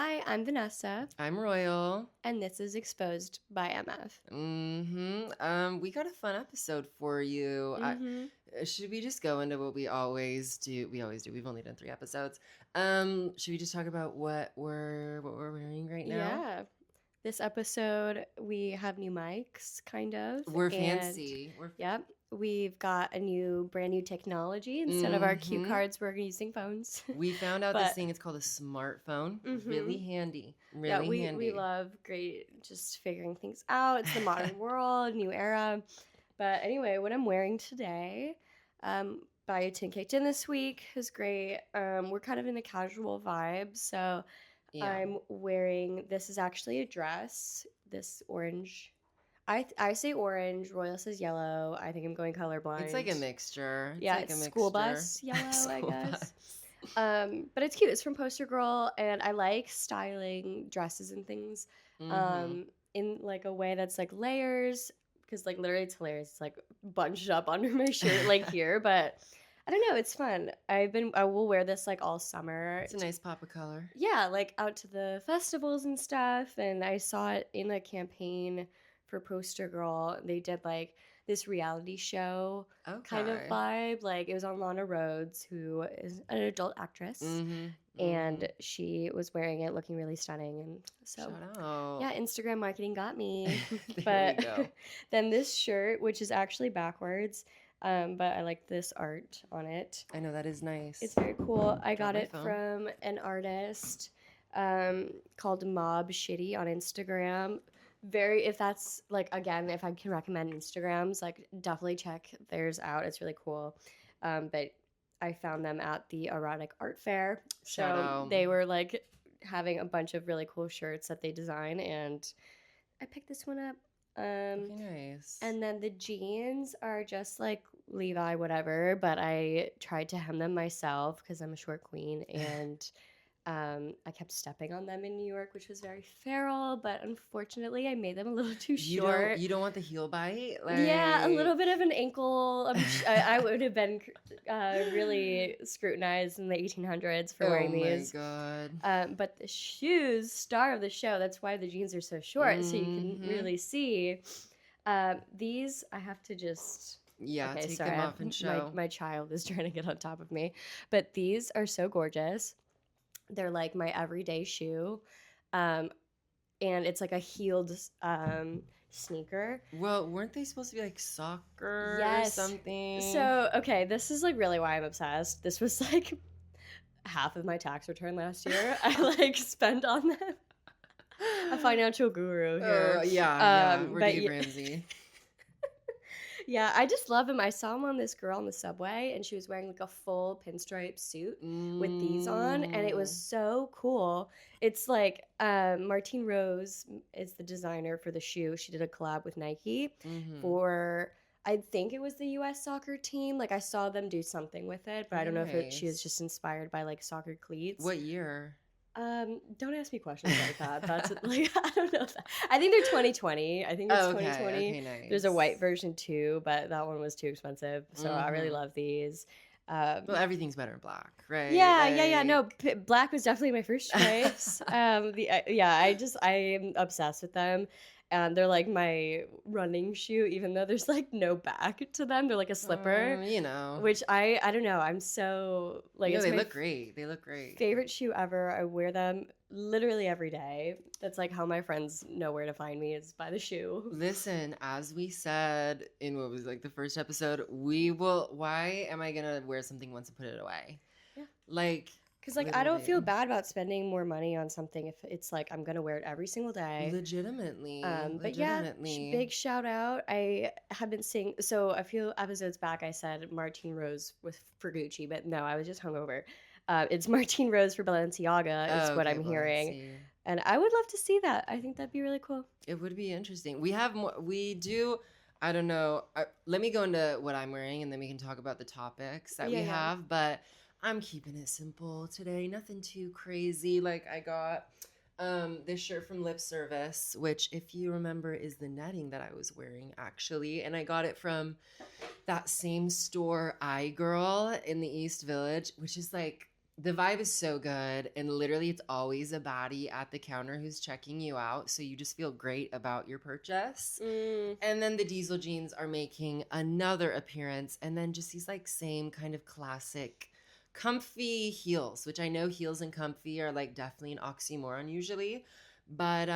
Hi, I'm Vanessa, I'm Royal. and this is Exposed by MF. We got a fun episode for you. Mm-hmm. Should we just go into what we always do? We always do. We've only done 3 episodes. Should we just talk about what we're wearing right now? Yeah. This episode, we have new mics, kind of, We're and fancy. yep, we've got a brand new technology. Instead of our cue Mm-hmm. cards, we're using phones. We found out this But thing. It's called a smartphone. mm-hmm. Really handy. Yeah, Really we handy. love great just figuring things out. It's the modern world, new era. But anyway, what I'm wearing today, by 10 Kicked In this week is great. We're kind of in a casual vibe, so Yeah. I'm wearing, this is actually a dress, this orange. I say orange, Royal says yellow. I think I'm going colorblind. It's like a mixture. Yeah, like it's a mixture. school bus yellow, I School guess. bus. But it's cute. It's from Poster Girl, and I like styling dresses and things Mm-hmm. in like a way that's like layers, because like literally it's hilarious. It's like bunched up under my shirt like here, but I don't know, it's fun. I will wear this like all summer. It's a nice pop of color. Yeah, like out to the festivals and stuff, and I saw it in a campaign for Poster Girl. They did like this reality show kind of vibe. Like it was on Lana Rhoades, who is an adult actress, and she was wearing it, looking really stunning. And so, shout out. yeah, Instagram marketing got me. There we But go. then this shirt, which is actually backwards, but I like this art on it. I know that is nice. It's very cool. I got my it phone. from an artist called Mob Shitty on Instagram. If that's like, again, if I can recommend Instagrams, like definitely check theirs out. It's really cool. But I found them at the Erotic Art Fair. Shout So out. they were like having a bunch of really cool shirts that they design, and I picked this one up. Okay, nice. And then the jeans are just like Levi, whatever, but I tried to hem them myself because I'm a short queen, and I kept stepping on them in New York, which was very feral, but unfortunately I made them a little too short. You don't want the heel bite? Yeah, a little bit of an ankle. I would have been really scrutinized in the 1800s for wearing these. Oh my god. But the shoes, star of the show, that's why the jeans are so short, so you can really see. These, I have to just... Yeah, okay, take sorry, them off and show. My child is trying to get on top of me. But these are so gorgeous. They're like my everyday shoe. And it's like a heeled sneaker. Well, weren't they supposed to be like soccer or something? So, okay, this is like really why I'm obsessed. This was like half of my tax return last year. I like spent on them. A financial guru here. Yeah, we're but Dave Ramsey. Yeah, I just love him. I saw him on this girl on the subway, and she was wearing like a full pinstripe suit with these on, and it was so cool. It's like Martine Rose is the designer for the shoe. She did a collab with Nike for, I think it was the U.S. soccer team. Like I saw them do something with it, but I don't know if she was just inspired by like soccer cleats. What year? Don't ask me questions like that. That's like, I don't know. I think they're 2020. I think it's 2020. Okay, nice. There's a white version too, but that one was too expensive. So I really love these. Well, everything's better in black, right? Yeah. No, black was definitely my first choice. I am obsessed with them. And they're like my running shoe, even though there's like no back to them. They're like a slipper, which I don't know. I'm so like, they look great. They look great. Favorite shoe ever. I wear them literally every day. That's like how my friends know where to find me, is by the shoe. Listen, as we said in what was like the first episode, why am I gonna wear something once and put it away? Yeah. Like, because like I don't feel bad about spending more money on something if it's like I'm gonna wear it every single day. Legitimately. But yeah, big shout out. I have been seeing, so a few episodes back I said Martine Rose for Gucci, but no, I was just hungover. It's Martine Rose for Balenciaga is what I'm hearing. And I would love to see that. I think that'd be really cool. It would be interesting. We do, I don't know. Let me go into what I'm wearing and then we can talk about the topics that we have. But I'm keeping it simple today. Nothing too crazy. Like I got this shirt from Lip Service, which if you remember is the netting that I was wearing actually. And I got it from that same store, iGirl in the East Village, which is like The vibe is so good, and literally it's always a baddie at the counter who's checking you out, so you just feel great about your purchase. And then the diesel jeans are making another appearance, and then just these like same kind of classic comfy heels, which I know heels and comfy are like definitely an oxymoron usually, but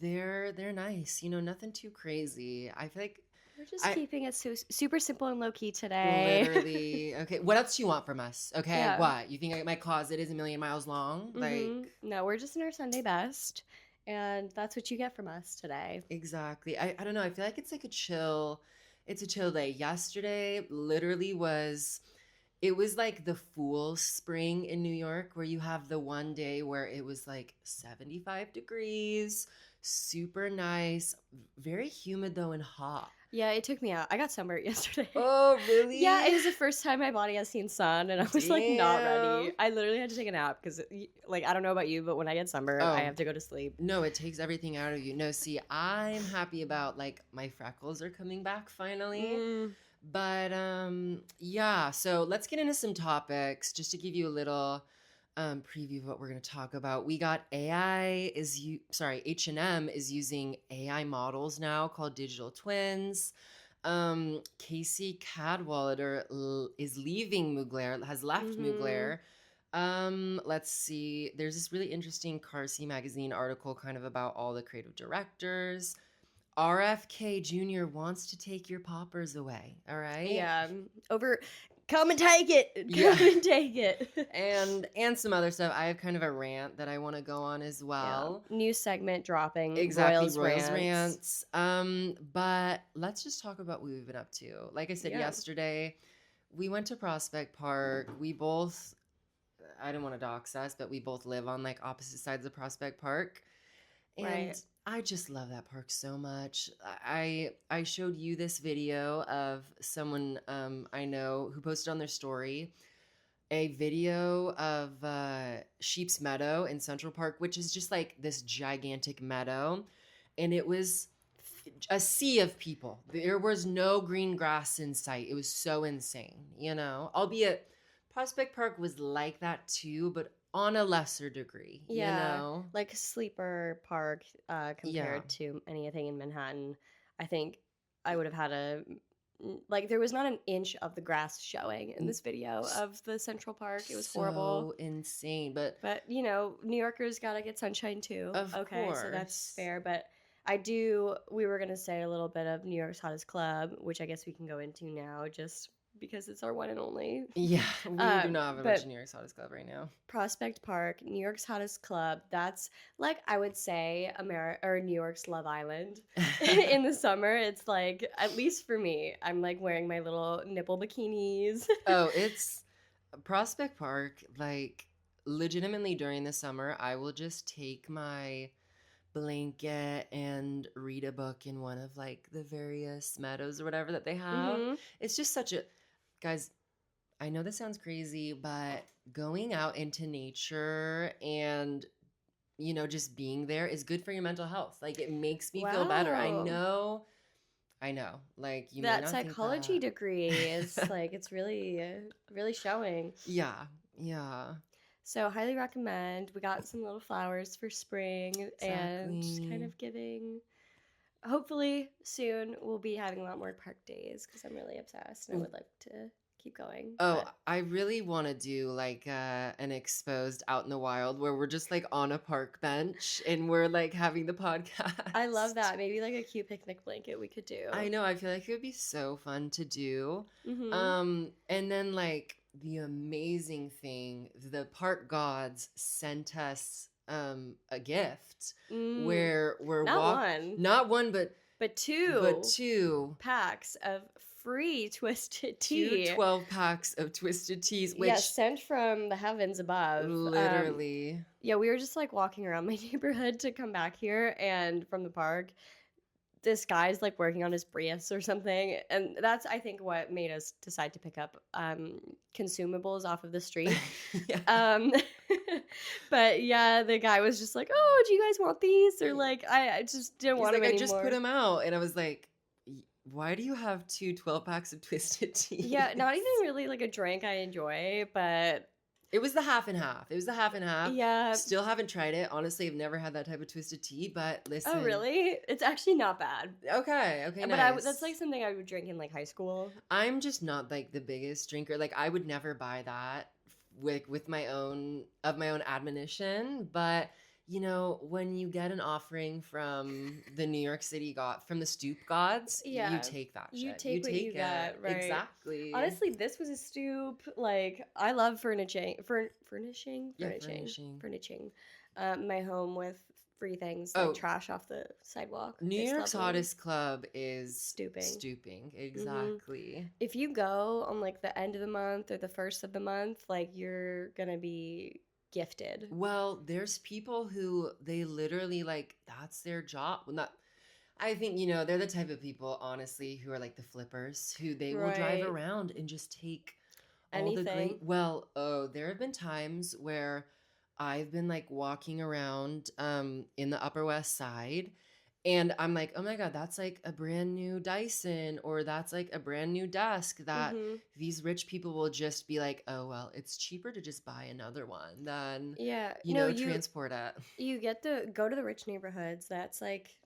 they're nice, you know, nothing too crazy. I feel like We're just keeping it super simple and low key today. literally. Okay, what else do you want from us? Okay, Yeah. what? You think my closet is a million miles long? Like, no, we're just in our Sunday best, and that's what you get from us today. exactly. I don't know. I feel like it's like it's a chill day. Yesterday literally it was like the fool's spring in New York where you have the one day where it was like 75 degrees, super nice, very humid though and hot. Yeah, it took me out. I got sunburned yesterday. Oh, really? Yeah, it was the first time my body has seen sun, and I was like not ready. Damn. I literally had to take a nap because, like, I don't know about you, but when I get sunburned, I have to go to sleep. No, it takes everything out of you. No, see, I'm happy about like my freckles are coming back finally. But yeah, so let's get into some topics just to give you a little preview of what we're going to talk about. We got H&M is using AI models now called digital twins. Casey Cadwallader is leaving Mugler, has left Mugler. Let's see. There's this really interesting Carsey magazine article kind of about all the creative directors. RFK Jr. wants to take your poppers away. All right. Yeah. Come and take it. Come and take it. And some other stuff. I have kind of a rant that I want to go on as well. Yeah. New segment dropping. Exactly. Royals rants. But let's just talk about what we've been up to. Like I said yesterday, we went to Prospect Park. We both, I don't want to dox us, but we both live on like opposite sides of Prospect Park. And I just love that park so much. I showed you this video of someone I know who posted on their story a video of Sheep's Meadow in Central Park, which is just like this gigantic meadow. And it was a sea of people. There was no green grass in sight. It was so insane, you know? Albeit Prospect Park was like that too, but on a lesser degree, you know? Like Sleeper Park compared to anything in Manhattan. I think I would have had there was not an inch of the grass showing in this video of the Central Park. It was horrible. So insane. But you know, New Yorkers gotta get sunshine too. Of course. So that's fair. But we were gonna say a little bit of New York's Hottest Club, which I guess we can go into now, just because it's our one and only. Yeah, we do not have a bunch of New York's Hottest Club right now. Prospect Park, New York's Hottest Club. That's like, I would say, New York's Love Island. In the summer, it's like, at least for me, I'm like wearing my little nipple bikinis. Oh, it's Prospect Park. Like, legitimately during the summer, I will just take my blanket and read a book in one of like the various meadows or whatever that they have. It's just such a, guys, I know this sounds crazy, but going out into nature and, you know, just being there is good for your mental health. Like, it makes me feel better. I know. Like, you that may not psychology think that. degree is like, it's really, really showing. Yeah. So highly recommend. We got some little flowers for spring and just kind of giving. Hopefully soon we'll be having a lot more park days because I'm really obsessed and I would like to keep going. Oh, I really want to do like an exposed out in the wild where we're just like on a park bench and we're like having the podcast. I love that. Maybe like a cute picnic blanket we could do. I know. I feel like it would be so fun to do. And then like the amazing thing, the park gods sent us a gift where we're not one but two packs of free Twisted Tea. 12 packs of Twisted Teas, which sent from the heavens above. Literally. We were just like walking around my neighborhood to come back here, and from the park, this guy's like working on his Prius or something, and that's, I think, what made us decide to pick up consumables off of the street. But yeah, the guy was just like, "Oh, do you guys want these?" Or like, I just didn't want them anymore. I just put them out, and I was like, why do you have 12 packs of Twisted Tea? Yeah, not even really like a drink I enjoy, but It was the half and half. It was the half and half. Yeah. Still haven't tried it. Honestly, I've never had that type of twisted tea, but listen. Oh, really? It's actually not bad. Okay, But nice. that's like something I would drink in like high school. I'm just not like the biggest drinker. Like I would never buy that with my own admonition, but you know, when you get an offering from the New York City god, from the stoop gods, Yeah. you take that shit. You take what you it. got, right? Exactly. Honestly, this was a stoop. Like, I love furnishing. Furnishing? Yeah, Furnishing. My home with free things like trash off the sidewalk. New York's hottest club is stooping. Exactly. If you go on like the end of the month or the first of the month, like you're gonna be gifted. Well, there's people who they literally like that's their job. Well, not. I think you know they're the type of people, honestly, who are like the flippers, who they will drive around and just take all the great. Well, there have been times where I've been like walking around in the Upper West Side. And I'm like, oh my God, that's like a brand new Dyson, or that's like a brand new desk that these rich people will just be like, oh, well, it's cheaper to just buy another one than, transport it. You get to go to the rich neighborhoods. That's like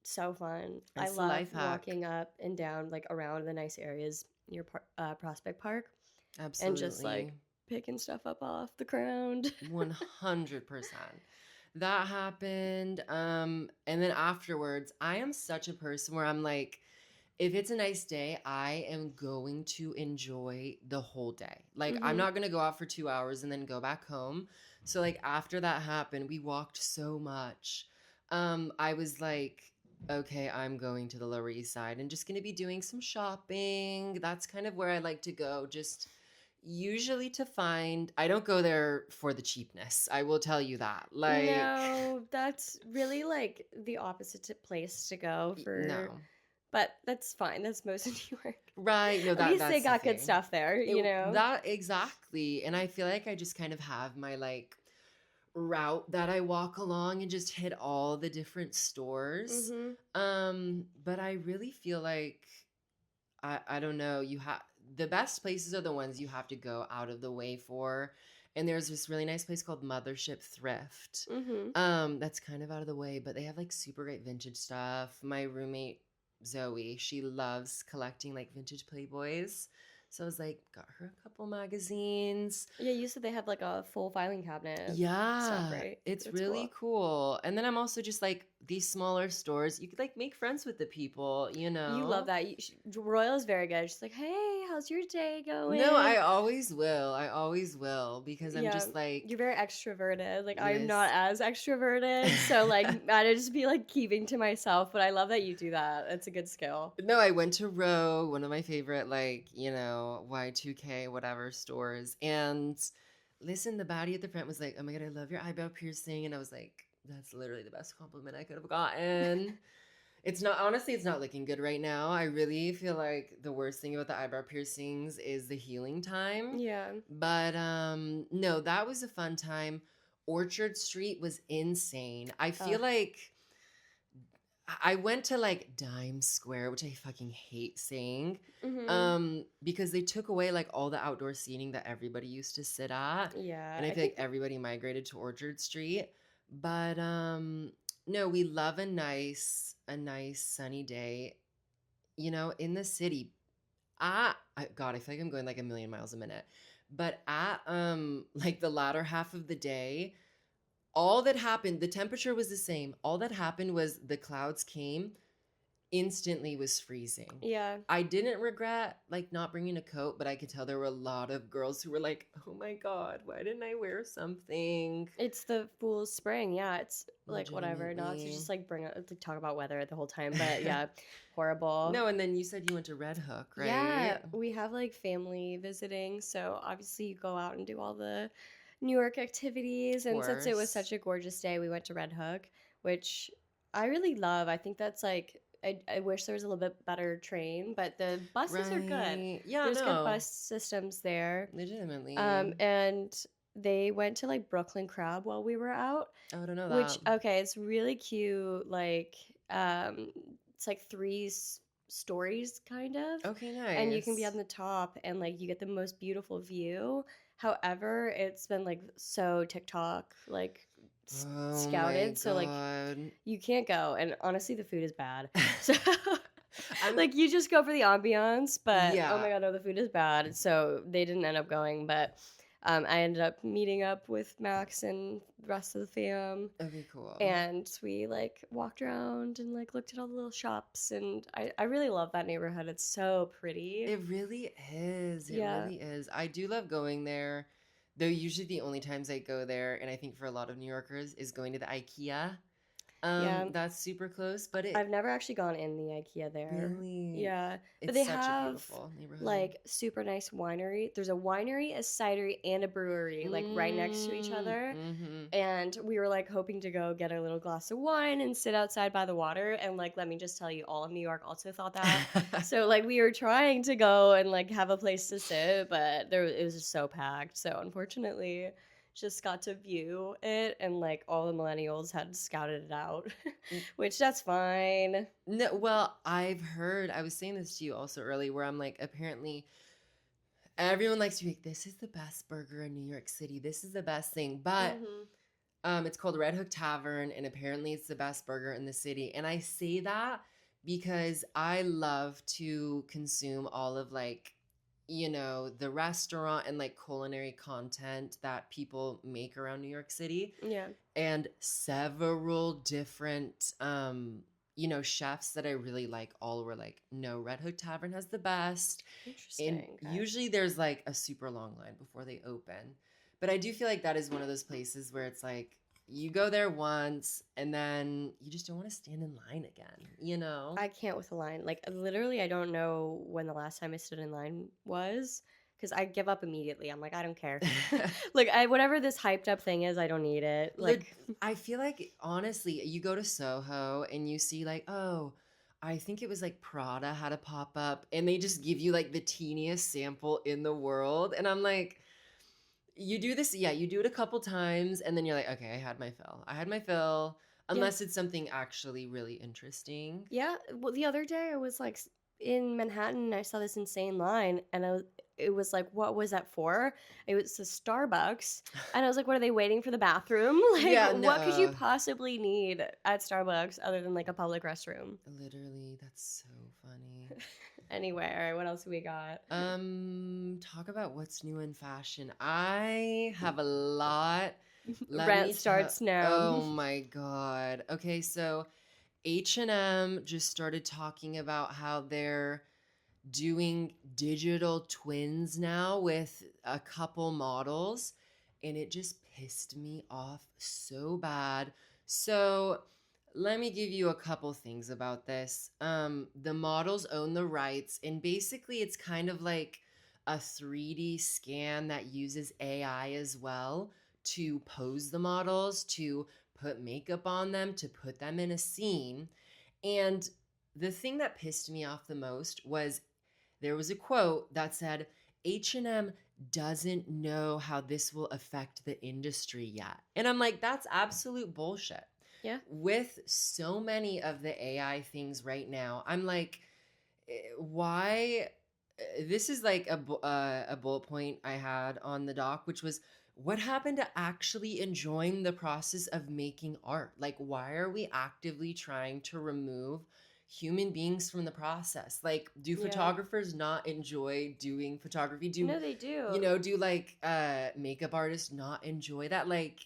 so fun. I love walking up and down, like around the nice areas near Prospect Park. Absolutely. And just like picking stuff up off the ground. 100%. That happened. And then afterwards, I am such a person where I'm like, if it's a nice day, I am going to enjoy the whole day. Like, I'm not going to go out for 2 hours and then go back home. So, like, after that happened, we walked so much. I was like, okay, I'm going to the Lower East Side and just going to be doing some shopping. That's kind of where I like to go. Just usually to find, I don't go there for the cheapness. I will tell you that. Like, no, that's really like the opposite place to go for. No. But that's fine. That's most of New York. Right. No, At least they got good stuff there, you know? That exactly. And I feel like I just kind of have my like route that I walk along and just hit all the different stores. But I really feel like I don't know, the best places are the ones you have to go out of the way for. And there's this really nice place called Mothership Thrift. That's kind of out of the way, but they have like super great vintage stuff. My roommate Zoe, she loves collecting like vintage Playboys. So I was like, got her a couple magazines. Yeah, you said they have like a full filing cabinet. Yeah, stuff, right? It's really cool. And then I'm also just like, these smaller stores, you could like make friends with the people, you know? You love that. Royal is very good. She's like, hey, how's your day going? No, I always will because I'm just like... You're very extroverted. Like, yes. I'm not as extroverted. So, like, I'd just be like keeping to myself. But I love that you do that. It's a good skill. No, I went to Row, one of my favorite, like, you know, Y2K, whatever stores. And listen, the baddie at the front was like, oh my God, I love your eyebrow piercing. And I was like, that's literally the best compliment I could have gotten. It's not looking good right now. I really feel like the worst thing about the eyebrow piercings is the healing time. Yeah. But no, that was a fun time. Orchard Street was insane. I feel like I went to like Dime Square, which I fucking hate saying, because they took away like all the outdoor seating that everybody used to sit at. Yeah. And I feel like everybody migrated to Orchard Street. But no, we love a nice sunny day, you know, in the city. God, I feel like I'm going like a million miles a minute. But at like the latter half of the day, all that happened, the temperature was the same. All that happened was the clouds came, instantly was freezing. Yeah. I didn't regret like not bringing a coat, but I could tell there were a lot of girls who were like, oh my God, why didn't I wear something? It's the fool's spring. Yeah. It's like whatever. Not to just like talk about weather the whole time, but yeah, horrible. No, and then you said you went to Red Hook, right? Yeah. We have like family visiting. So obviously you go out and do all the New York activities. And since it was such a gorgeous day, we went to Red Hook, which I really love. I think that's like, I wish there was a little bit better train, but the buses are good. Yeah, there's good bus systems there. Legitimately. And they went to like Brooklyn Crab while we were out. Oh, I don't know that. Which, okay, it's really cute. Like, it's like 3 stories kind of. Okay, And you can be on nice. the top and like you get the most beautiful view. However, it's been like so TikTok like Oh my scouted, so like God. you can't go. And honestly, the food is bad. So I'm like you just go for the ambiance, but oh yeah. my god, no, the food is bad. So they didn't end up going, but I ended up meeting up with Max and the rest of the fam, Okay, cool. and we like walked around and like looked at all the little shops, and I really love that neighborhood. It's so pretty. It really is. It Yeah, really is. I do love going there. Though usually the only times I go there, and I think for a lot of New Yorkers, is going to the IKEA. yeah. That's super close, but it I've never actually gone in the IKEA there. really Yeah, but it's they such a have beautiful neighborhood. like super nice winery. There's a winery, a cidery, and a brewery like right next to each other. Mm-hmm. And we were like hoping to go get a little glass of wine and sit outside by the water. And like, let me just tell you, all of New York also thought that. So like, we were trying to go and like have a place to sit, but it was just so packed. So unfortunately, just got to view it, and like all the millennials had scouted it out, which that's fine. No, well, I've heard, I was saying this to you also early, where I'm like, apparently everyone likes to be like, this is the best burger in New York City. This is the best thing. But Hmm. it's called Red Hook Tavern, and apparently it's the best burger in the city. And I say that because I love to consume all of like, the restaurant and like culinary content that people make around New York City. Yeah. And several different chefs that I really like all were like, no, Red Hook Tavern has the best. And Interesting. Okay. usually there's like a super long line before they open. But I do feel like that is one of those places where it's like you go there once and then you just don't want to stand in line again. I can't with a line. Like literally, I don't know when the last time I stood in line was because I give up immediately. I'm like, I don't care. Like whatever this hyped up thing is, I don't need it. Lit- Like, I feel like honestly, you go to Soho and you see like, oh, I think it was like Prada had a pop up and they just give you like the teeniest sample in the world. And I'm like, you do this, yeah, you do it a couple times and then you're like, okay, I had my fill. I had my fill. yeah, Unless it's something actually really interesting. yeah. Well, the other day I was like in Manhattan. I saw this insane line, and it was like, what was that for? It was a Starbucks, and I was like, what are they waiting for the bathroom? Like, Yeah, what could you no. possibly need at Starbucks other than like a public restroom? Literally, that's so funny. Anyway, all right, what else do we got? Talk about what's new in fashion. I have a lot. Let Rent me tell. starts now. Oh my God. Okay, so H&M just started talking about how they're doing digital twins now with a couple models, and it just pissed me off so bad. So let me give you a couple things about this. The models own the rights, and basically it's kind of like a 3D scan that uses AI as well to pose the models, to put makeup on them, to put them in a scene. And the thing that pissed me off the most was there was a quote that said H&M doesn't know how this will affect the industry yet. And I'm like, that's absolute bullshit. Yeah. With so many of the AI things right now, I'm like, why? This is like a bullet point I had on the doc, which was what happened to actually enjoying the process of making art? Like, why are we actively trying to remove human beings from the process? Like, do Yeah. photographers not enjoy doing photography? No, they do. Do like makeup artists not enjoy that? Like,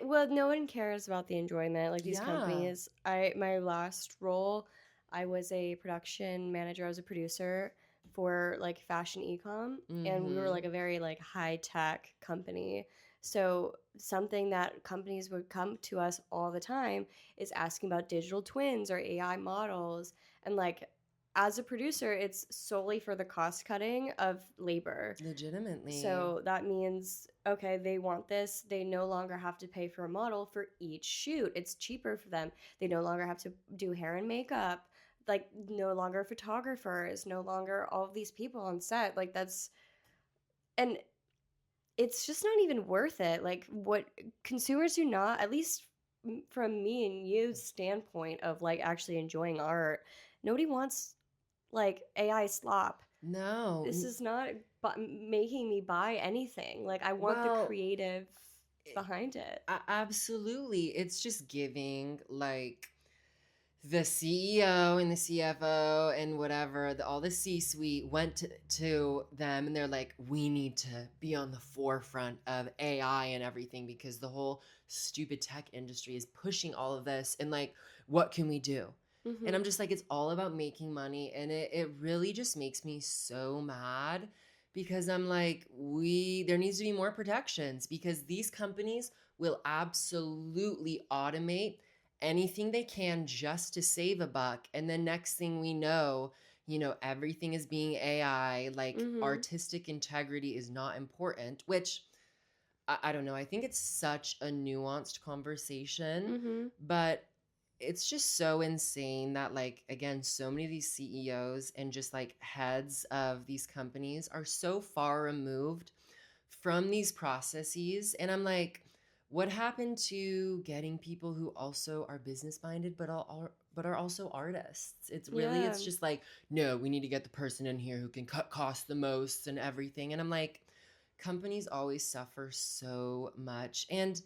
Well, no one cares about the enjoyment. Like these yeah. companies. My last role, I was a production manager. I was a producer for like fashion ecom, and we were Mm-hmm. like a very like high tech company. So something that companies would come to us all the time is asking about digital twins or AI models, and like as a producer, it's solely for the cost cutting of labor. Legitimately. So that means, okay, they want this. They no longer have to pay for a model for each shoot. It's cheaper for them. They no longer have to do hair and makeup. Like, no longer photographers, no longer all of these people on set. Like, and it's just not even worth it. Like, what consumers do not, at least from me and you's standpoint of like actually enjoying art, nobody wants like AI slop. No. This is not making me buy anything. Like, I want the Well, creative behind it. absolutely. It's just giving like the CEO and the CFO and whatever, all the C suite went to them and they're like, we need to be on the forefront of AI and everything because the whole stupid tech industry is pushing all of this. And like, what can we do? And Mm-hmm. I'm just like, it's all about making money. And it really just makes me so mad because I'm like, there needs to be more protections because these companies will absolutely automate anything they can just to save a buck. And then next thing we know, everything is being AI, like Mm-hmm. artistic integrity is not important, which I don't know. I think it's such a nuanced conversation, Mm-hmm. but it's just so insane that, like, again, so many of these CEOs and just like heads of these companies are so far removed from these processes. And I'm like, what happened to getting people who also are business minded, but are also artists? Yeah. It's just like, no, we need to get the person in here who can cut costs the most and everything. And I'm like, companies always suffer so much. And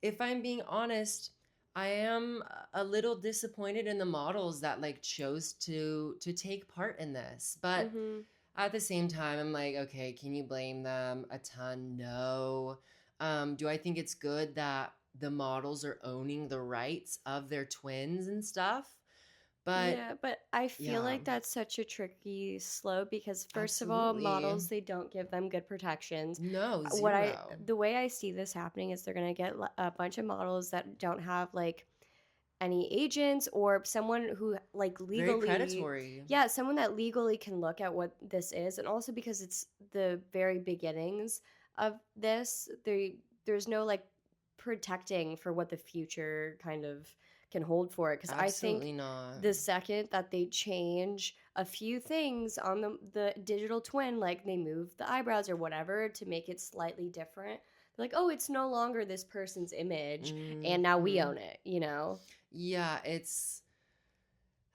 if I'm being honest, I am a little disappointed in the models that like chose to take part in this. But Mm-hmm. at the same time, I'm like, okay, can you blame them a ton? No. Do I think it's good that the models are owning the rights of their twins and stuff? But Yeah, but I feel yeah, like that's such a tricky slope because first of all, absolutely. models they don't give them good protections. No, What I zero. the way I see this happening is they're going to get a bunch of models that don't have like any agents or someone who like Very legally, predatory. yeah, someone that legally can look at what this is. And also because it's the very beginnings of this, there's no like protecting for what the future kind of can hold for it, because I think Absolutely not. the second that they change a few things on the digital twin, like they move the eyebrows or whatever to make it slightly different, they're like, oh, it's no longer this person's image and now we Hmm. own it, you know? Yeah, it's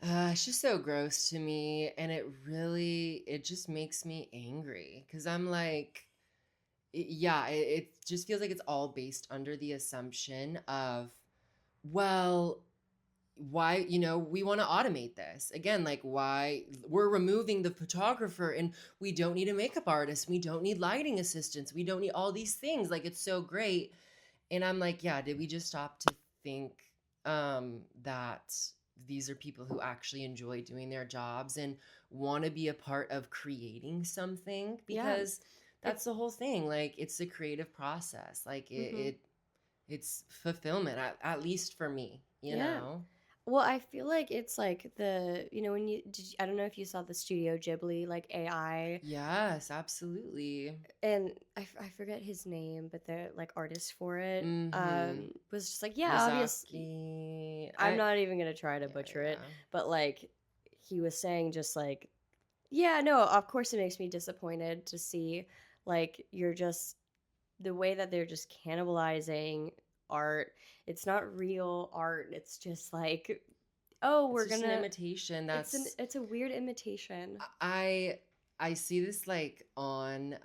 just so gross to me, and it just makes me angry because I'm like, yeah, it just feels like it's all based under the assumption of, well, why, we want to automate this again, like why we're removing the photographer and we don't need a makeup artist, we don't need lighting assistants, we don't need all these things, like it's so great. And I'm like, yeah, did we just stop to think that these are people who actually enjoy doing their jobs and want to be a part of creating something? Yeah. Because It that's the whole thing. Like it's a creative process. Like mhm. it's fulfillment, at least for me, you Yeah. know? Well, I feel like it's like when I don't know if you saw the Studio Ghibli like AI, Yes, absolutely. and I forget his name, but the like artist for it Mm-hmm. was just like, yeah, obvious. Mizaki. I'm not even gonna try to Yeah, butcher it, yeah. but like he was saying, just like, yeah, no, of course it makes me disappointed to see like you're just the way that they're just cannibalizing art. It's not real art. It's just like, oh, It's we're just an gonna. imitation. It's a weird imitation. I I see this like on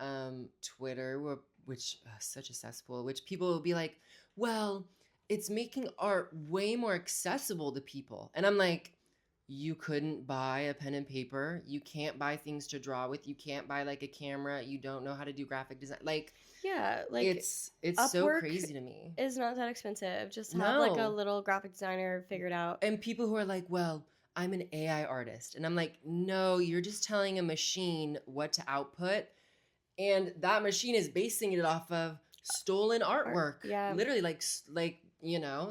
Twitter, which such a cesspool, which people will be like, well, it's making art way more accessible to people. And I'm like, you couldn't buy a pen and paper, you can't buy things to draw with, you can't buy like a camera, you don't know how to do graphic design. Like Yeah, like it's so Upwork crazy to me. is not that expensive. Just have like a No. little graphic designer figured out. And people who are like, well, I'm an AI artist. And I'm like, no, you're just telling a machine what to output. And that machine is basing it off of stolen Art. artwork. Yeah, Literally, like,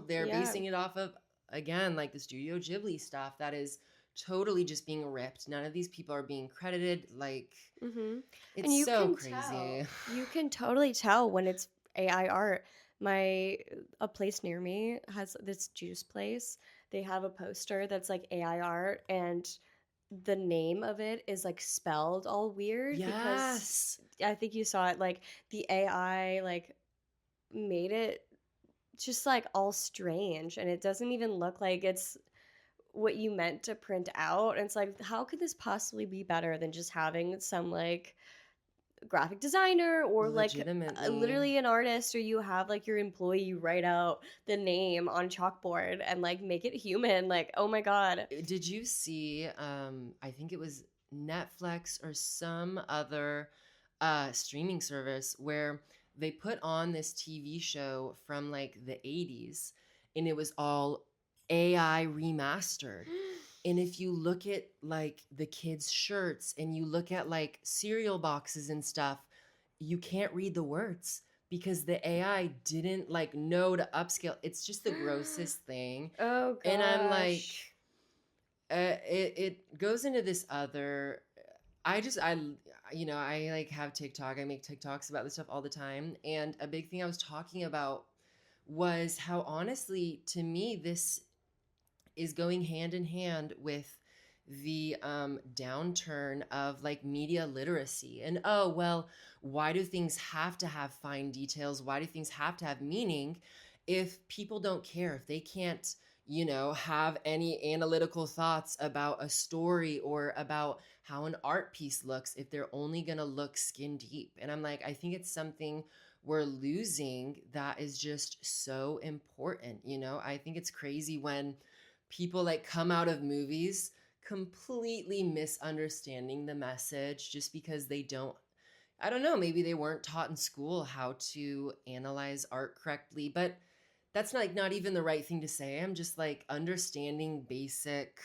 they're yeah. basing it off of, again, like the Studio Ghibli stuff that is totally just being ripped. None of these people are being credited. Like, Mm-hmm. And it's you so can crazy. tell. You can totally tell when it's AI art. My A place near me has this juice place. They have a poster that's like AI art, and the name of it is like spelled all weird because Yes. I think you saw it, like the AI like made it just like all strange, and it doesn't even look like it's what you meant to print out. And it's like, how could this possibly be better than just having some like graphic designer or like Legitimately. literally an artist, or you have like your employee write out the name on chalkboard and like make it human. Like, oh my God. Did you see, I think it was Netflix or some other streaming service where they put on this TV show from like the 80s and it was all AI remastered. And if you look at like the kids' shirts and you look at like cereal boxes and stuff, you can't read the words because the AI didn't like know to upscale. It's just the grossest thing. Oh And I'm like, gosh. it goes into this other. I I like have TikTok. I make TikToks about this stuff all the time. And a big thing I was talking about was how honestly, to me, this is going hand in hand with the downturn of like media literacy. And oh, well, why do things have to have fine details? Why do things have to have meaning if people don't care, if they can't, have any analytical thoughts about a story or about how an art piece looks, if they're only going to look skin deep? And I'm like, I think it's something we're losing that is just so important. I think it's crazy when people like come out of movies completely misunderstanding the message just because they don't, I don't know, maybe they weren't taught in school how to analyze art correctly. But that's not even the right thing to say. I'm just like understanding basic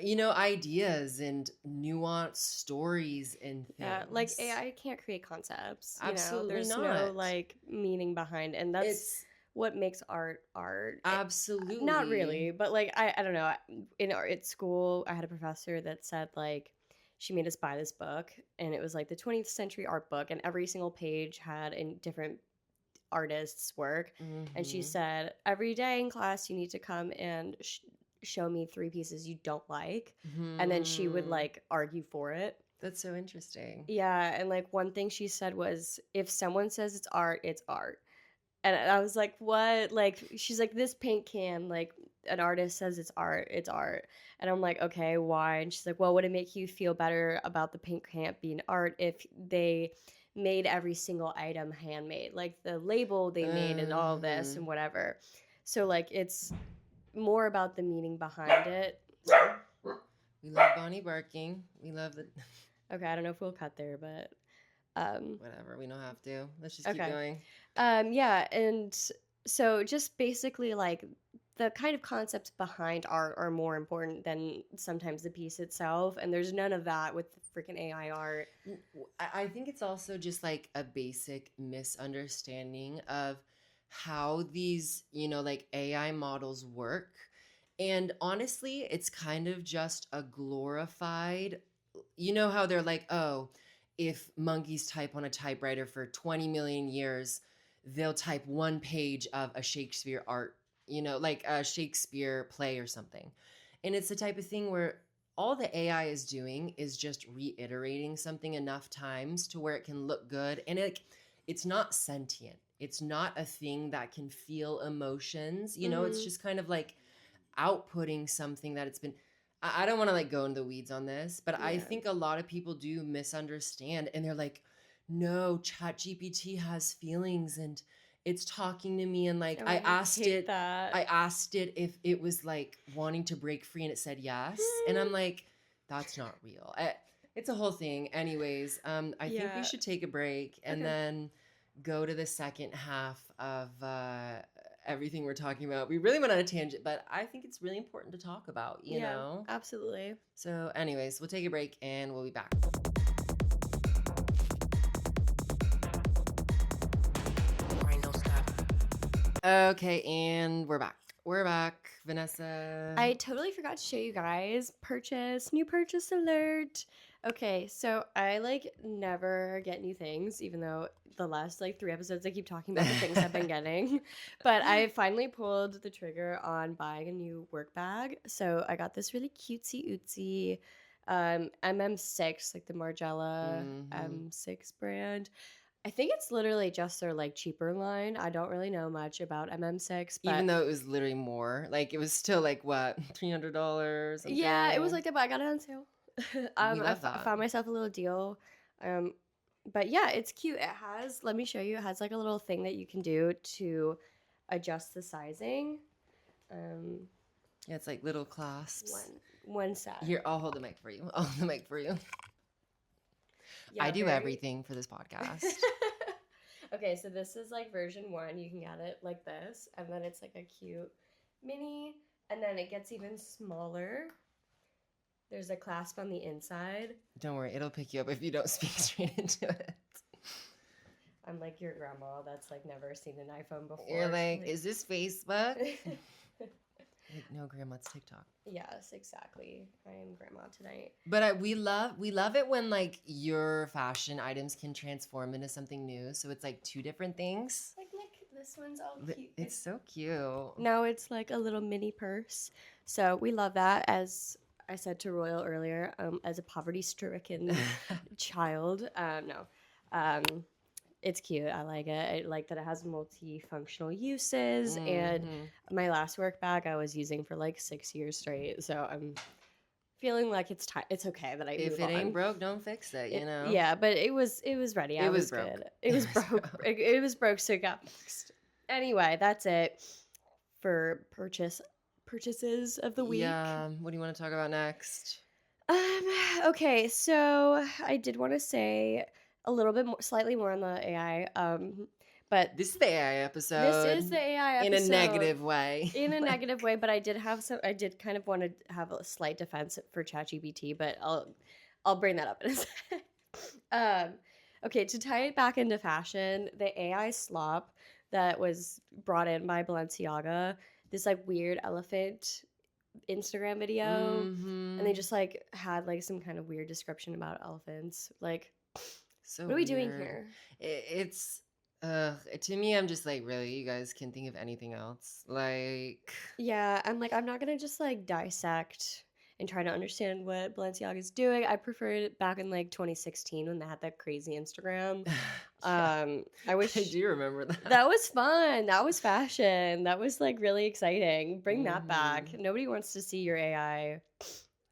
ideas and nuanced stories and Yeah, like things. AI can't create concepts, Absolutely there's no not. like meaning behind, and that's It's what makes art. Not absolutely. really, but like I don't know. In art at school, I had a professor that said like she made us buy this book, and it was like the 20th century art book, and every single page had a different artist's work. And she Hmm. said every day in class you need to come and show me 3 pieces you don't like, and then she would Hmm. like argue for it. That's so interesting. Yeah, and like one thing she said was, if someone says it's art, it's art. And I was like, what? Like, she's like, this paint can, like, an artist says it's art, it's art. And I'm like, okay, why? And she's like, well, would it make you feel better about the paint can being art if they made every single item handmade? Like, the label they made and all this Hmm. and whatever. So, like, it's more about the meaning behind it. We love Bonnie barking. We love the. Okay, I don't know if we'll cut there, but Whatever. We don't have to. Let's just keep okay. going. Yeah, and so just basically like the kind of concepts behind art are more important than sometimes the piece itself, and there's none of that with freaking AI art. I think it's also just like a basic misunderstanding of how these, like AI models work. And honestly, it's kind of just a glorified, how they're like, oh, if monkeys type on a typewriter for 20 million years, they'll type one page of a Shakespeare art, like a Shakespeare play or something. And it's the type of thing where all the AI is doing is just reiterating something enough times to where it can look good. And it's not sentient. It's not a thing that can feel emotions. It's Mm-hmm. just kind of like outputting something that it's been. I don't want to like go into the weeds on this, but I Yeah. think a lot of people do misunderstand and they're like, no, Chat GPT has feelings and it's talking to me. And like Oh, I hate that. I asked it if it was like wanting to break free and it said yes. And I'm like, that's not real. It's a whole thing. Anyways, I think we Yeah. should take a break and Okay. then go to the second half of everything we're talking about. We really went on a tangent, but I think it's really important to talk about, Yeah, absolutely. So, anyways, we'll take a break and we'll be back. Grind don't stop. Okay, and we're back. We're back, Vanessa. I totally forgot to show you guys. New purchase alert. Okay, so I like never get new things, even though the last like 3 episodes I keep talking about the things I've been getting. But I finally pulled the trigger on buying a new work bag. So I got this really cutesy ootsy MM6, like the Margiela Mm-hmm. M6 brand. I think it's literally just their like cheaper line. I don't really know much about MM6, Even but though it was literally more, like it was still like what, $300 yeah, it was something. like that, but I got it on sale. We love I that. found myself a little deal. Um, but yeah, it's cute. It has, let me show you, it has like a little thing that you can do to adjust the sizing. Um, Yeah, it's like little clasps. one sec. Here, I'll hold the mic for you. I'll hold the mic for you. I Yeah, do very. everything for this podcast. Okay, so this is like version 1. You can get it like this, and then it's like a cute mini, and then it gets even smaller. There's a clasp on the inside. Don't worry, it'll pick you up if you don't speak straight into it. I'm like your grandma that's like never seen an iPhone before. You're like, is this Facebook? Like, no, grandma, it's TikTok. Yes, exactly. I am grandma tonight. But we love it when like your fashion items can transform into something new. So it's like 2 different things. Like, look, this one's all cute. It's so cute. Now it's like a little mini purse. So we love that. As I said to Royal earlier, as a poverty-stricken child, no, it's cute. I like it. I like that it has multifunctional uses. And my last work bag I was using for like 6 years straight. So I'm feeling like it's time. It's okay that I If move it on. ain't broke, don't fix it. You know. Yeah, but it was ready. It I was was broke. good. It was broke. It was broke, so it got fixed. Anyway, that's it for purchases of the week. Yeah. What do you want to talk about next? Okay, so I did want to say a little bit more, slightly more on the AI. But This is the AI episode. this is the AI episode in a negative way. In a negative way, but I did kind of want to have a slight defense for ChatGPT, but I'll bring that up in a sec. Okay, to tie it back into fashion, the AI Slop that was brought in by Balenciaga, this like weird elephant Instagram video, and they just like had like some kind of weird description about elephants. Like, so what are we doing weird. here? It's to me, I'm just like, really, you guys can think of anything else? Like, yeah, I'm like, I'm not gonna just like dissect and try to understand what Balenciaga is doing. I preferred it back in like 2016 when they had that crazy Instagram. yeah, I wish I do remember that. that was fun. That was fashion. That was like really exciting. Bring that back. Nobody wants to see your AI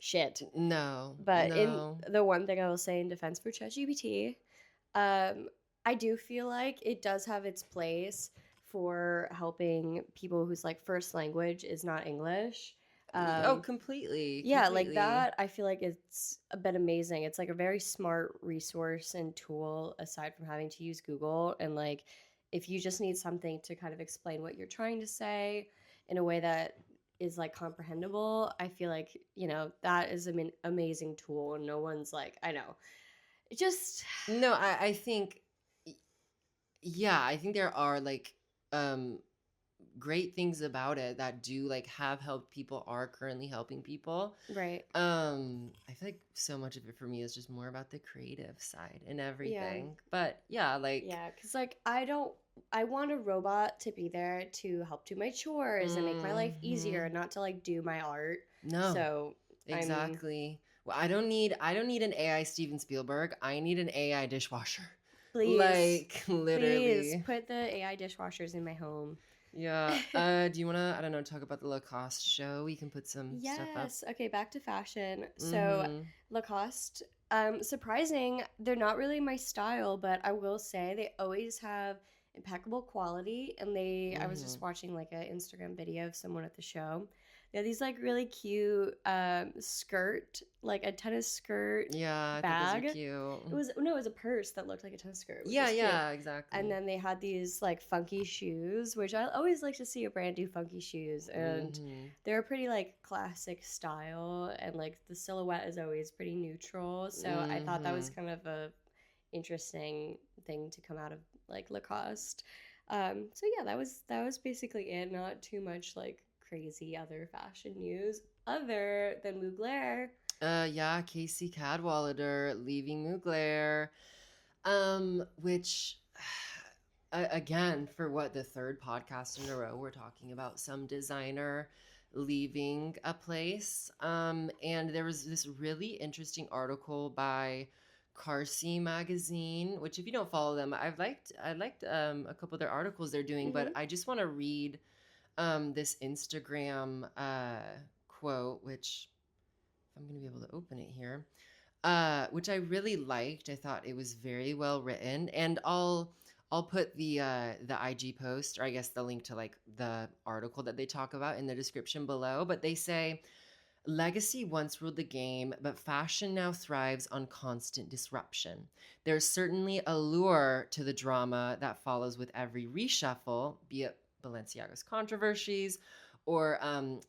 shit. No, But no. in the one thing I will say in defense for ChatGPT, I do feel like it does have its place for helping people whose like first language is not English. Completely. Yeah, like that. I feel like it's been amazing. It's like a very smart resource and tool aside from having to use Google. And like, if you just need something to kind of explain what you're trying to say in a way that is like comprehensible, I feel like, that is an amazing tool. And no one's like, I know. It just. No, I think, yeah, I think there are like, great things about it that do like have helped people, are currently helping people, Right. I feel like so much of it for me is just more about the creative side and everything. But yeah, because like I want a robot to be there to help do my chores and make my life easier, not to like do my art. No, So exactly. Well, I don't need an AI Steven Spielberg. I need an AI dishwasher. Please, like literally, please put the AI dishwashers in my home. Yeah. Do you want to, I don't know, talk about the Lacoste show? We can put some stuff up. Yes. Okay, back to fashion. So Lacoste, surprising, they're not really my style, but I will say they always have impeccable quality. And I was just watching like an Instagram video of someone at the show. They have these like really cute skirt, like a tennis skirt. Yeah, bag. I thought those were cute. It was a purse that looked like a tennis skirt. Yeah, exactly. And then they had these like funky shoes, which I always like to see a brand new funky shoes, and they're pretty like classic style, and like the silhouette is always pretty neutral. So I thought that was kind of a interesting thing to come out of like Lacoste. So yeah, that was basically it. Not too much like crazy other fashion news other than Mugler. Yeah, Casey Cadwallader leaving Mugler, which again, for what, the 3rd podcast in a row, we're talking about some designer leaving a place. And there was this really interesting article by Carsey magazine, which if you don't follow them, I liked a couple of their articles they're doing, but I just want to read this Instagram quote, which if I'm going to be able to open it here, which I really liked. I thought it was very well written, and I'll put the IG post, or I guess the link to like the article that they talk about in the description below. But they say, legacy once ruled the game, but fashion now thrives on constant disruption. There's certainly a lure to the drama that follows with every reshuffle, be it Balenciaga's controversies or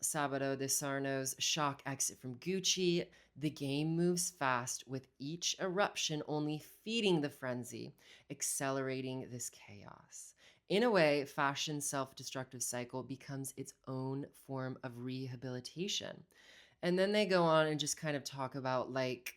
Sabato de Sarno's shock exit from Gucci. The game moves fast, with each eruption only feeding the frenzy, accelerating this chaos. In a way, fashion's self-destructive cycle becomes its own form of rehabilitation. And then they go on and just kind of talk about like,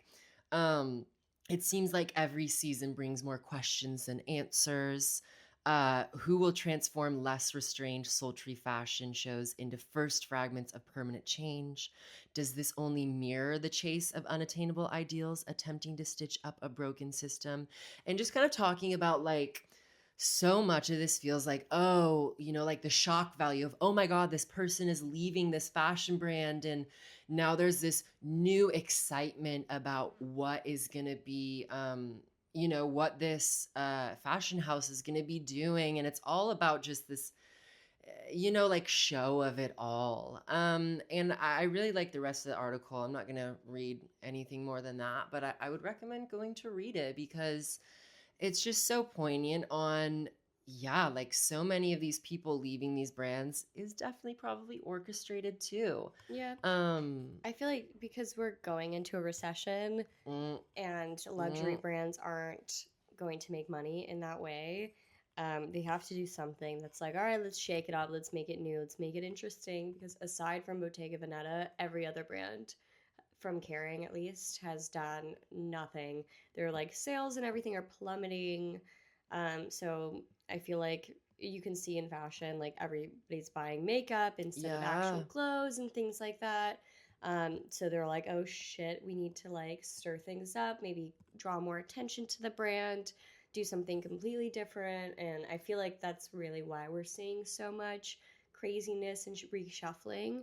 it seems like every season brings more questions than answers. Who will transform less restrained, sultry fashion shows into first fragments of permanent change? Does this only mirror the chase of unattainable ideals, attempting to stitch up a broken system? And just kind of talking about like, so much of this feels like, oh, like the shock value of, oh my God, this person is leaving this fashion brand. And now there's this new excitement about what is going to be, what this fashion house is going to be doing. And it's all about just this, like show of it all. And I really like the rest of the article. I'm not going to read anything more than that, but I would recommend going to read it because it's just so poignant on, like so many of these people leaving these brands is definitely probably orchestrated too. Yeah. I feel like because we're going into a recession and luxury brands aren't going to make money in that way, they have to do something that's like, all right, let's shake it up. Let's make it new. Let's make it interesting. Because aside from Bottega Veneta, every other brand from Kering at least has done nothing. Their like sales and everything are plummeting. So I feel like you can see in fashion like everybody's buying makeup instead of actual clothes and things like that. So they're like, oh shit, we need to like stir things up, maybe draw more attention to the brand, do something completely different. And I feel like that's really why we're seeing so much craziness and reshuffling.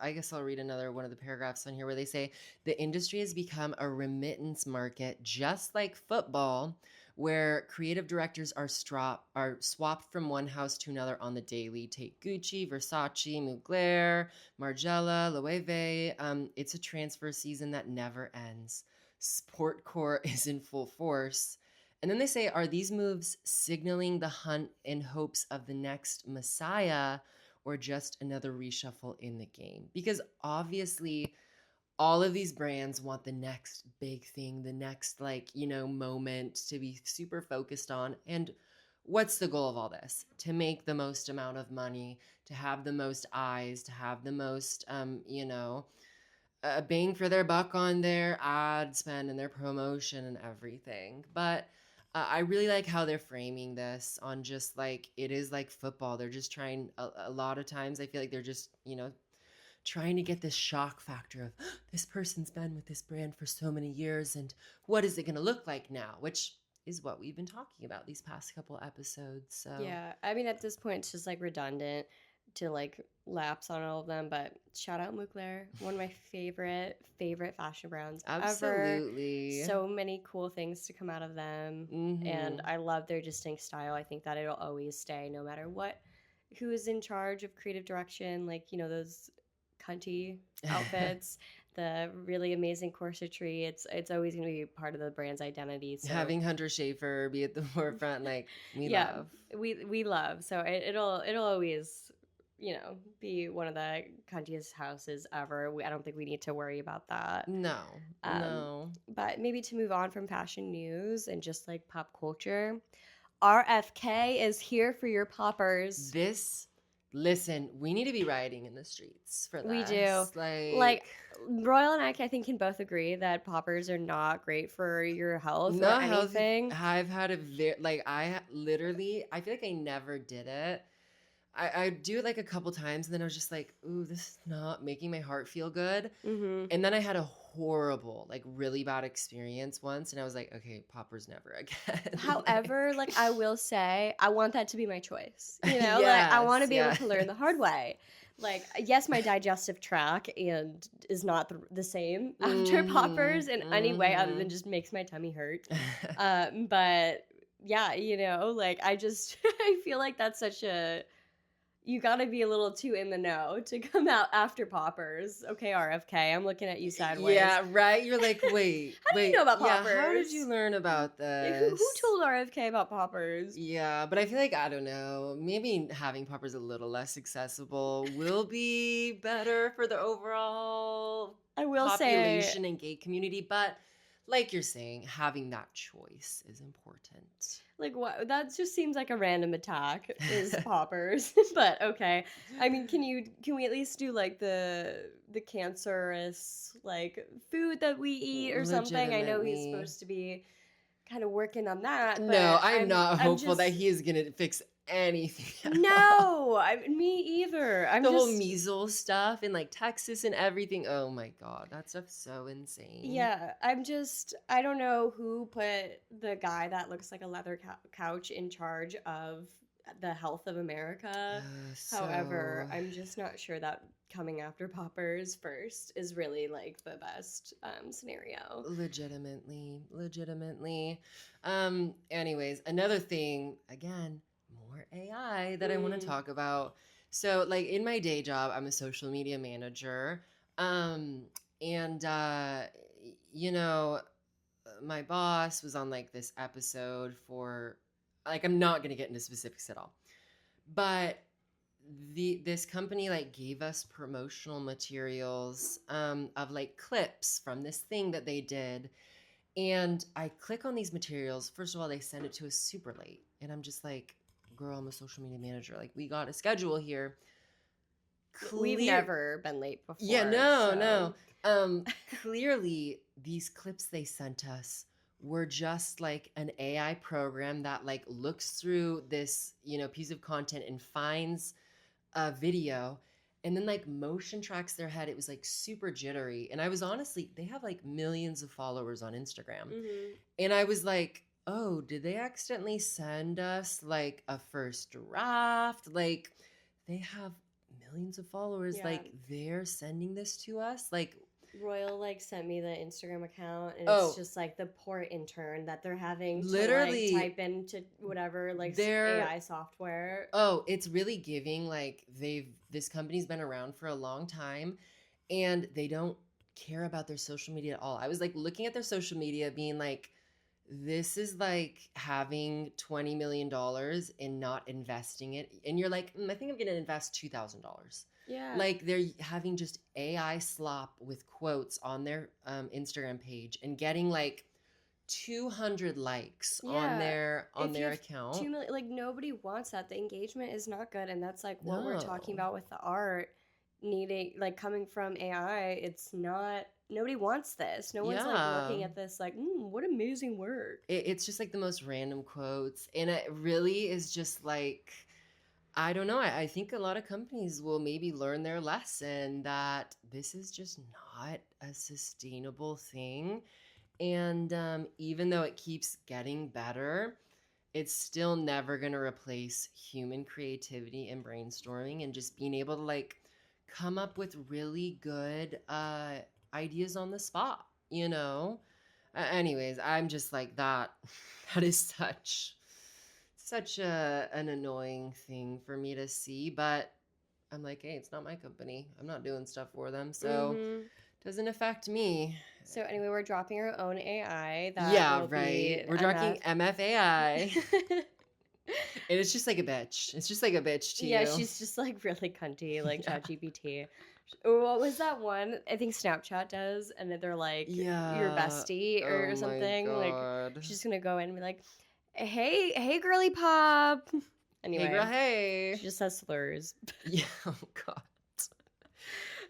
I guess I'll read another one of the paragraphs on here where they say the industry has become a remittance market, just like football, where creative directors are swapped from one house to another on the daily. Take Gucci, Versace, Mugler, Margiela, Loewe. It's a transfer season that never ends. Sportcore is in full force. And then they say, are these moves signaling the hunt in hopes of the next Messiah or just another reshuffle in the game? Because obviously all of these brands want the next big thing, the next moment to be super focused on. And what's the goal of all this? To make the most amount of money, to have the most eyes, to have the most, bang for their buck on their ad spend and their promotion and everything. But I really like how they're framing this on just like, it is like football. They're just trying, a lot of times I feel like they're just, trying to get this shock factor of this person's been with this brand for so many years and what is it going to look like now, which is what we've been talking about these past couple episodes. So yeah, I mean, at this point it's just like redundant to like lapse on all of them, but shout out Mugler, one of my favorite fashion brands absolutely ever. So many cool things to come out of them. And I love their distinct style. I think that it'll always stay no matter who is in charge of creative direction, like those cunty outfits, the really amazing corsetry. It's always going to be part of the brand's identity. So having Hunter Schafer be at the forefront, like we love. So it'll always be one of the cuntiest houses ever. I don't think we need to worry about that. No. But maybe to move on from fashion news and just like pop culture, RFK is here for your poppers. Listen, we need to be rioting in the streets for this. We do. Like Royal and I think can both agree that poppers are not great for your health or anything. I've had I feel like I never did it. I do it like a couple times and then I was just like, ooh, this is not making my heart feel good. And then I had a horrible, like really bad experience once, and I was like, okay, poppers never again. However, like I will say, I want that to be my choice. You know, like I want to Yes, be able yes. to learn the hard way. Like, yes, my digestive tract and is not the same after poppers in any way other than just makes my tummy hurt. But yeah, you know, like I just I feel like that's such a you gotta be a little too in the know to come out after poppers. Okay, RFK, I'm looking at you sideways. Yeah, right. You're like, wait, How do you know wait. about Yeah, how did poppers? you learn about Yeah, who this? told RFK about poppers? Yeah, but I feel like, I don't know, maybe having poppers a little less accessible will be better for the overall I will say, population and gay community. But like you're saying, having that choice is important. like, what? That just seems like a random attack. Is poppers, but okay. I mean, can we at least do like the cancerous like food that we eat or something? I know he's Legitimately. supposed to be kind of working on that, No, but I'm not I'm hopeful that just he is going to fix anything at all. no. Me either. I'm The whole just measles stuff in like Texas and everything. Oh my God, that stuff's so insane. yeah. I don't know who put the guy that looks like a leather couch in charge of the health of America. However, So I'm just not sure that coming after poppers first is really like the best scenario. legitimately. Anyways, another thing, again, more AI that I want to Mm. talk about. So, like in my day job, I'm a social media manager. And you know, my boss was on like this episode for like I'm not gonna get into specifics at all. But this company like gave us promotional materials of like clips from this thing that they did, and I click on these materials. First of all, they send it to us super late, and I'm just like, girl, I'm a social media manager, like we got a schedule here. We've never been late before. Yeah, no, no. so. Clearly these clips they sent us were just like an AI program that like looks through this, piece of content and finds a video and then like motion tracks their head. It was like super jittery. And I was honestly, they have like millions of followers on Instagram. Mhm. And I was like, oh, did they accidentally send us like a first draft? Like they have millions of followers. Yeah. Like they're sending this to us. Like Royal like sent me the Instagram account and Oh. it's just like the poor intern that they're having Literally, to like type into whatever like they're- AI software. oh, it's really giving like this company's been around for a long time and they don't care about their social media at all. I was like looking at their social media being like, this is like having $20 million and not investing it. And you're like, I think I'm going to invest $2,000. Yeah. Like they're having just AI slop with quotes on their Instagram page and getting like 200 likes on their account. 2 million, like nobody wants that. The engagement is not good, and that's like what we're talking No. about with the art needing like coming from AI. It's not. Nobody wants this. No one's like looking Yeah. at this like, what amazing work. It's just like the most random quotes. And it really is just like, I don't know. I think a lot of companies will maybe learn their lesson that this is just not a sustainable thing. And even though it keeps getting better, it's still never going to replace human creativity and brainstorming and just being able to like come up with really good ideas on the spot, Anyways, I'm just like that. That is such an annoying thing for me to see, but I'm like, hey, it's not my company. I'm not doing stuff for them, so doesn't affect me. So anyway, we're dropping our own AI. That Yeah, will right. Be We're dropping MFAI. MF. And it's just like a bitch. It's just like a bitch to you. Yeah, she's just like really cunty, like ChatGPT. What was that one? I think Snapchat does, and they're like your bestie or something. My God. Like she's gonna go in and be like, "Hey, girly pop." Anyway, hey, girl, hey. She just says slurs. Yeah. Oh God.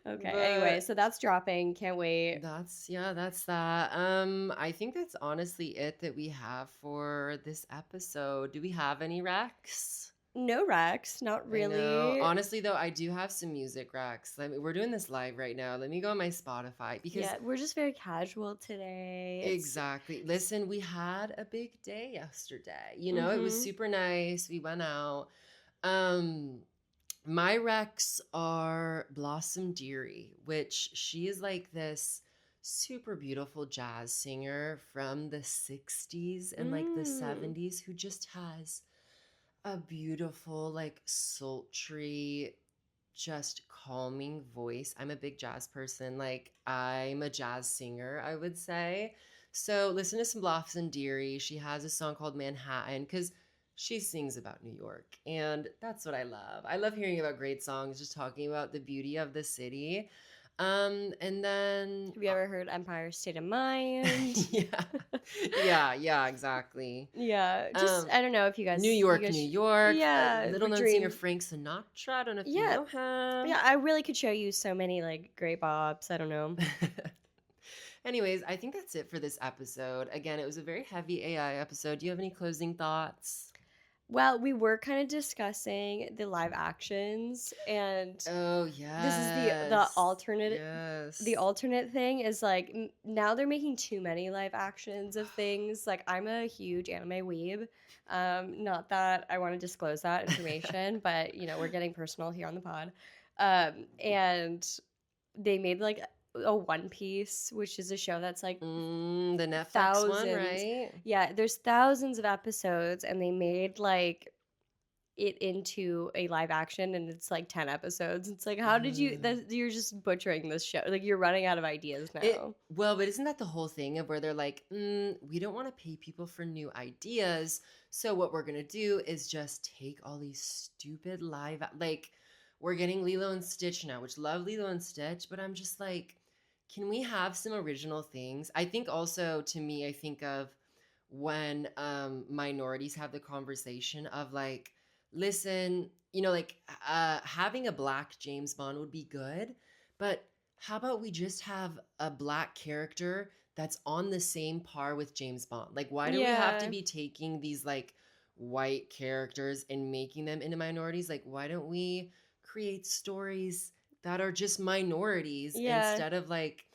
Okay. Anyway, so that's dropping. Can't wait. That's that. I think that's honestly it that we have for this episode. Do we have any Rex? No Rex, not I know. really. Honestly, though, I do have some music racks. We're doing this live right now. Let me go on my Spotify because Yeah, we're just very casual today. exactly. Listen, we had a big day yesterday. It was Mm-hmm. super nice. We went out. Um, my recs are Blossom Dearie, which she is like this super beautiful jazz singer from the 60s and like the Mm. 70s who just has a beautiful, like sultry, just calming voice. I'm a big jazz person. Like I'm a jazz singer, I would say. So listen to some Blossom Dearie. She has a song called Manhattan because she sings about New York. And that's what I love. I love hearing about great songs, just talking about the beauty of the city. And then Have you ever heard Empire State of Mind? yeah. Yeah, exactly. Yeah, just Um I don't know if you New guys, York, yeah, little known singer dream. Frank Sinatra. I don't know if you Yeah, know him. yeah, I really could show you so many like great bops. I don't know. Anyways, I think that's it for this episode. Again, it was a very heavy AI episode. Do you have any closing thoughts? Well, we were kind of discussing the live actions, and Oh, this is yes. the Yes. alternate thing is like now they're making too many live actions of things. Like I'm a huge anime weeb. Not that I want to disclose that information, but we're getting personal here on the pod. And they made like a One Piece, which is a show that's like The Netflix one, thousands. right? Yeah, there's thousands of episodes, and they made like it into a live action, and it's like 10 episodes. It's like, how did you Ugh. you're just butchering this show. Like you're running out of ideas It now. well, but isn't that the whole thing of where they're like, we don't want to pay people for new ideas, so what we're gonna do is just take all these stupid like we're getting Lilo and Stitch now, which love Lilo and Stitch, but I'm just like, can we have some original things? I think also to me, I think of when minorities have the conversation of like, listen, like having a black James Bond would be good, but how about we just have a black character that's on the same par with James Bond? Like, why do we have to Yeah. be taking these like white characters and making them into minorities? Like, why don't we create stories that are just minorities Yeah. instead of like,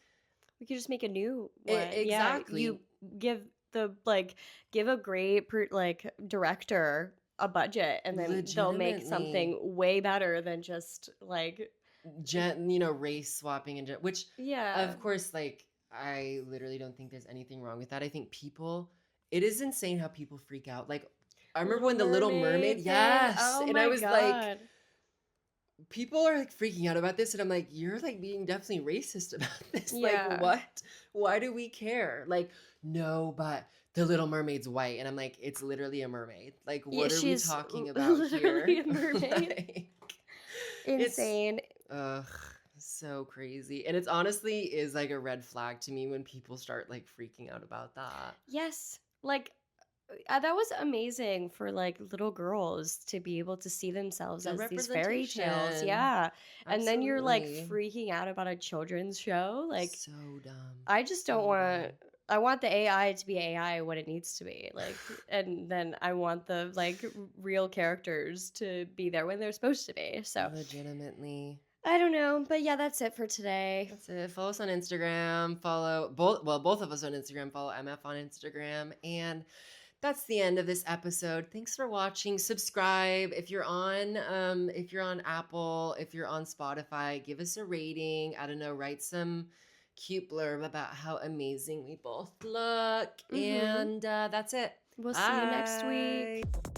We could just make a new one. Yeah, you exactly, give the like give a great like director a budget, and then they'll make legitimately something way better than just like race swapping and which yeah. of course, like I literally don't think there's anything wrong with that. I think it is insane how people freak out. Like I remember Little when the Little Mermaid, Mermaid thing. yes, Oh and I my was like, god. people are like freaking out about this, and I'm like, you're like being definitely racist about this. Like, Yeah. what? Why do we care? Like, no, but the Little Mermaid's white, and I'm like, it's literally a mermaid. Like, Yeah, what are we she's talking about literally here? a mermaid. Like, it's Insane. ugh, so crazy. And it's honestly is like a red flag to me when people start like freaking out about that. Yes. Like that was amazing for like little girls to be able to see themselves The as these fairy tales. representation. Yeah. And then you're like Absolutely. freaking out about a children's show. Like So dumb. I just don't So want dumb. I want the AI to be AI what it needs to be. Like and then I want the like real characters to be there when they're supposed to be. So Legitimately. I don't know, but yeah, that's it for today. That's it. Follow us on Instagram. Follow both of us on Instagram. Follow MF on Instagram. And that's the end of this episode. Thanks for watching. Subscribe if you're on Apple, if you're on Spotify, give us a rating. I don't know, write some cute blurb about how amazing we both look. Mhm. And that's it. We'll see you next week. Bye.